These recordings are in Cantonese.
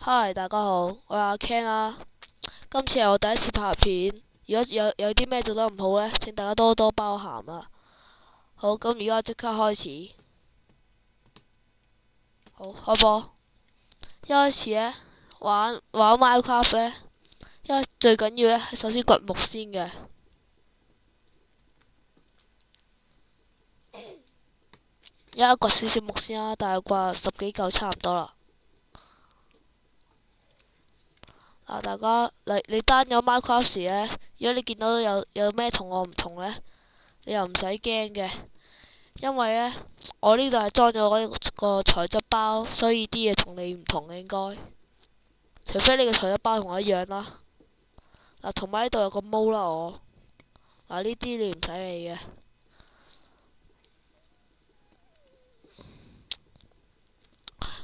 嗨，大家好，我係阿 Ken 啊。今次係我第一次拍片，如果有啲咩做得唔好呢，請大家多多包涵啊。好，咁而家即刻開始。好，開播。一開始呢，玩 Minecraft 呢，最緊要呢，係首先掘木先嘅。而家掘少少木先啦，大概掘10幾嚿差唔多啦。大家你單咗 Minecraft 時呢，如果你見到有咩同我唔同呢，你又唔使驚嘅，因為呢，我呢度係裝咗嗰個材質包，所以啲嘢同你唔同嘅應該，除非你個材質包同我一樣啦。同埋呢度有個毛啦，呢啲你唔使理嘅。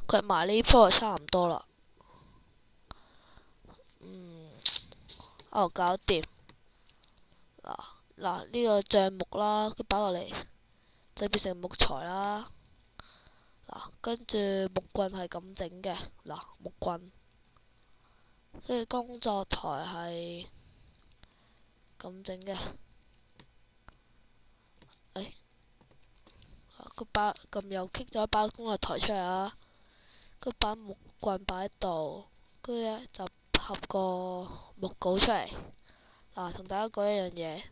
掘埋呢棵就差唔多啦。搞掂。呢個橡木啦，佢擺落嚟就變成木材啦。跟住木棍係咁整嘅。木棍，跟住工作台係咁整嘅。佢咁又棘咗一包工作台出嚟啦。佢把木棍擺喺度，跟住呢就合個木稿出嚟。同大家講一樣嘢，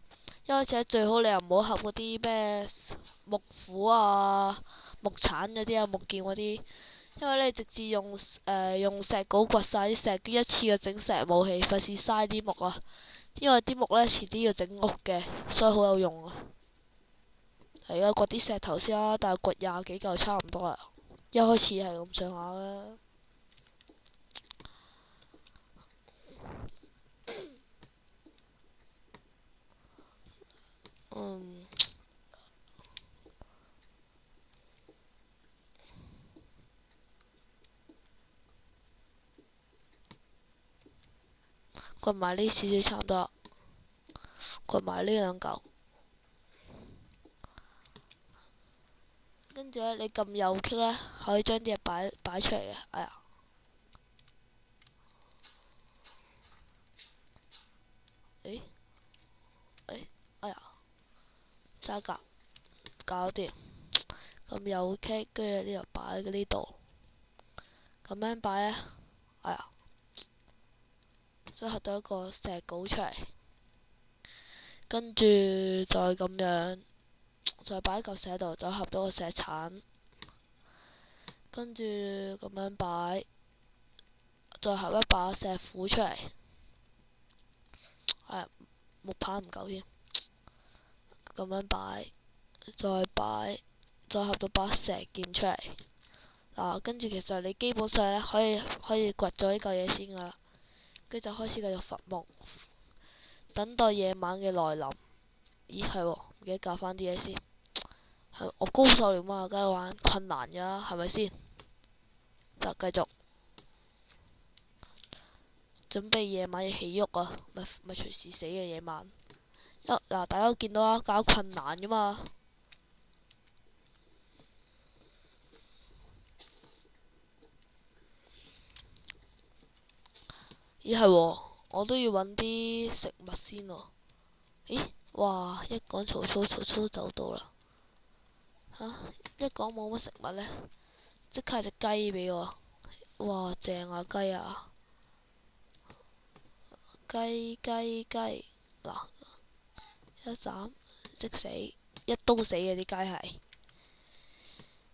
一開始最好你又唔好合嗰啲咩木斧啊、木鏟嗰啲啊、木劍嗰啲，因為你直接用石稿掘晒啲石，一次過整石武器，費事嘥啲木啊。因為啲木呢，遲啲要整屋嘅，所以好有用啊。而家掘啲石頭先啦，但係掘20幾嚿差唔多啦。一開始係咁上下啦。掘埋呢少少差唔多啦，掘埋呢2嚿。跟住呢，你撳右 click 呢，可以將啲嘢擺出嚟嘅。揸格搞掂。撳右 click，跟住呢度擺喺呢度，咁樣擺呢，所以合到一個石稿出嚟。跟住再咁樣，再擺一嚿石喺度，就合到個石鏟。跟住咁樣擺，再合一把石斧出嚟。木棒唔夠添。咁樣擺，再合到把石劍出嚟。跟住其實你基本上呢，可以掘咗呢嚿嘢先噶啦，跟住就開始繼續伐木，等待夜晚嘅來臨。咦，係喎，唔記得教翻啲嘢先。我高手嚟嘛，梗係玩困難噶啦，係咪先？就繼續準備夜晚要起屋啊，咪隨時死嘅夜晚。大家都見到啦，搞困難噶嘛。咦，係喎，我都要揾啲食物先喎。咦，哇！一講曹操走到啦。一講冇乜食物呢，即刻係隻雞俾我。哇，正啊雞啊！雞，一斬即死，一刀死嘅啲雞係。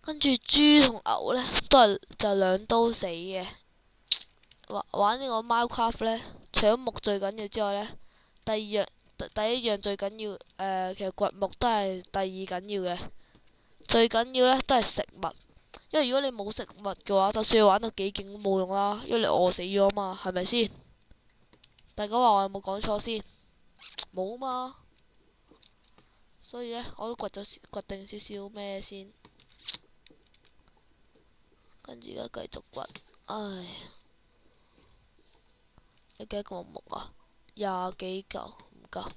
跟住豬同牛呢，都係就2刀死嘅。玩呢個 Minecraft 呢，除咗木最緊要之外呢，第一樣最緊要，其實掘木都係第2緊要嘅。最緊要呢都係食物，因為如果你冇食物嘅話，就算你玩到幾勁都冇用啦，因為你餓死咗嘛，係咪先？大家話我有冇講錯先？冇啊嘛。所以呢，我都掘定少少咩先，跟住而家繼續掘。你幾個木啊？20幾嚿唔夠。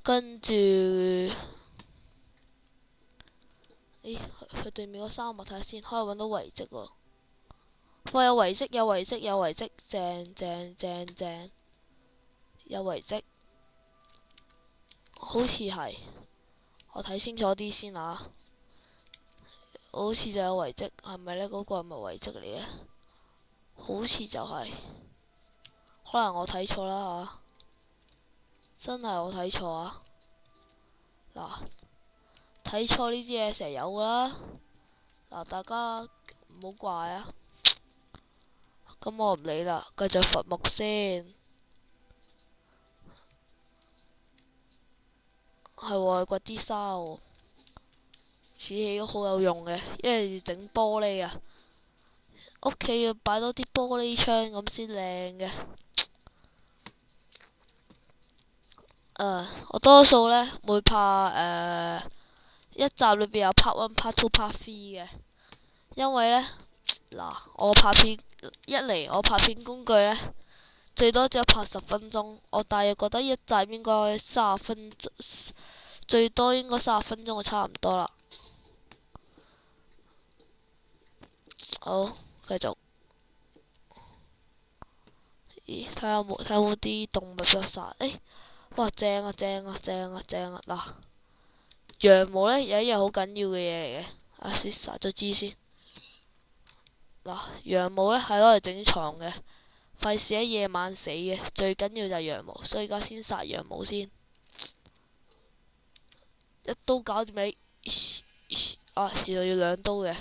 跟住對面個沙漠睇下先，可以揾到遺跡喎。哇！有遺跡，有遺跡，有遺跡，正正正正，有遺跡，好似係，我睇清楚啲先啊。好似就有遺跡，係咪呢？嗰個係咪遺跡嚟嘅？好似就係，可能我睇錯啦吓，真係我睇錯啊！嗱，睇錯呢啲嘢成日有噶啦，嗱，大家唔好怪啊。咁我唔理啦，繼續伐木先。係喎，掘啲沙喎，似起都好有用嘅，因為要整玻璃啊。屋企要擺多啲玻璃窗咁先靚嘅。我多數呢會拍一集裏邊有 part one、part two、part three 嘅，因為呢，嗱，我拍片我拍片工具呢，最多只有拍10分鐘，我大約覺得一集應該30分鐘，最多應該30分鐘就差唔多啦。好，繼續。咦，睇下有冇啲動物俾我殺？哇，正啊正啊正啊正啊！嗱，羊毛呢有一樣好緊要嘅嘢嚟嘅，先殺咗支先。嗱，羊毛呢係攞嚟整床嘅，費事喺夜晚死嘅，最緊要就係羊毛，所以而家先殺羊毛先，一刀搞掂你。原來要2刀嘅。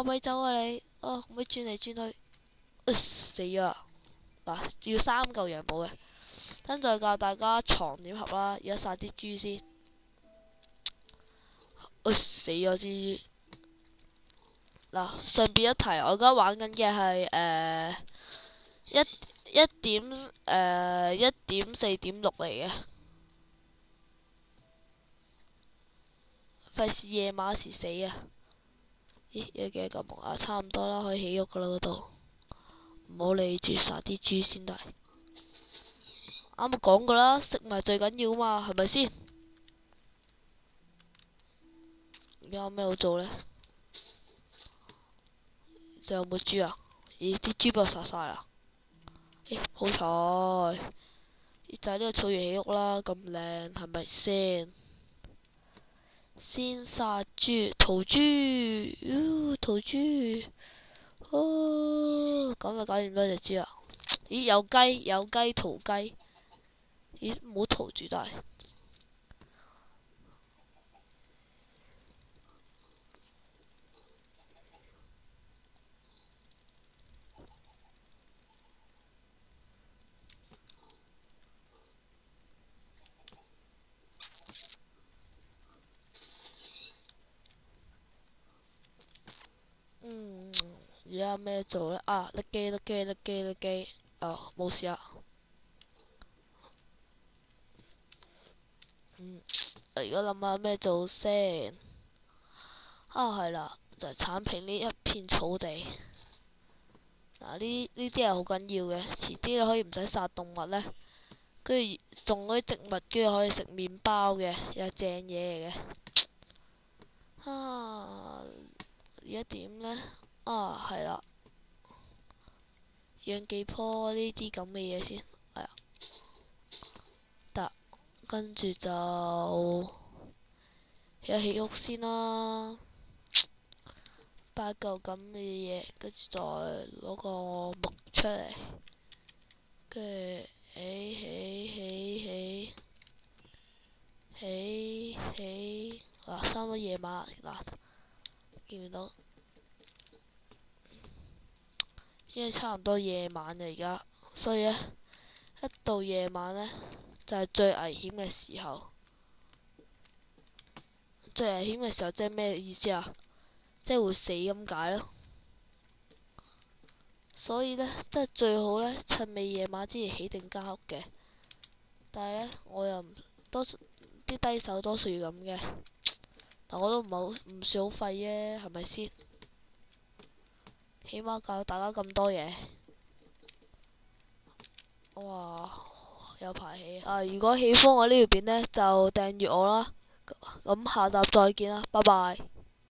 咪走啊你！咪轉嚟轉去，死啊！嗱，要3嚿羊毛嘅，等陣教大家床點合啦。而家殺啲豬先，死咗隻豬。嗱，順便一提，我而家玩緊嘅係1.4.6嚟嘅，費事夜晚時死啊！咦，有幾多嚿木啊？差唔多啦，可以起屋噶啦嗰度。唔好理住，殺啲豬先得。啱啱講過啦，食物最緊要嘛，係咪先？而家有咩好做呢？仲有冇豬啊？咦，啲豬俾我殺晒啦！好彩，就係呢個草原起屋啦，咁靚，係咪先？先殺豬，屠豬，屠豬，咁就搞掂咗隻豬啦。咦，有雞屠雞，咦，唔好屠住都係。而家咩做呢？甩機，冇事啊。而家諗下咩做先？係啦，就係鏟平呢一片草地。嗱，呢啲係好緊要嘅，遲啲你可以唔使殺動物呢，跟住種嗰啲植物，跟住可以食麵包嘅，又正嘢嚟嘅。而家點呢？係啦，養幾棵呢啲咁嘅嘢先，得，跟住就起屋先啦，擺嚿咁嘅嘢，跟住再攞個木出嚟，跟住起，差唔多夜晚嗱，見唔到？因為差唔多夜晚啦而家，所以呢，一到夜晚呢，就係最危險嘅時候。最危險嘅時候即係咩意思啊？即係會死咁解咯。所以呢，即係最好呢，趁未夜晚之前起定間屋嘅。但係呢，我又多數啲低手多數要咁嘅，但我都唔算好廢啫，係咪先？起碼教大家咁多嘢。哇，有排起啊！如果喜歡我呢條片呢，就訂閱我啦。咁下集再見啦，拜拜。